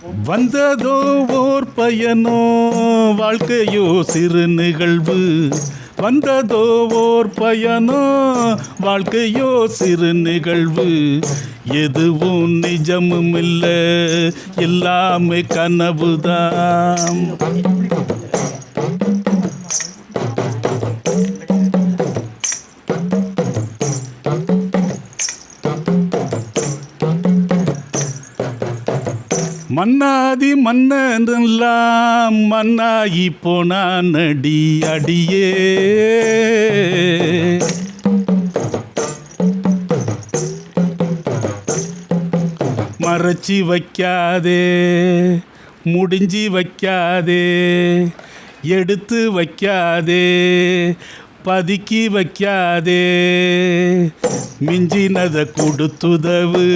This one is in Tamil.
வந்ததோ ஓர் பயனோ வாழ்க்கையோ சிறு நிகழ்வு. வந்ததோ ஓர் பயனோ வாழ்க்கையோ சிறு நிகழ்வு. எதுவும் நிஜமும் இல்லை, எல்லாமே கனவுதான். மன்னாதி மன்னரெல்லாம் மன்னாகி போனான் அடி அடியே. மறைச்சி வைக்காதே, முடிஞ்சி வைக்காதே, எடுத்து வைக்காதே, பதுக்கி வைக்காதே, மிஞ்சினதை கொடுத்துதவு.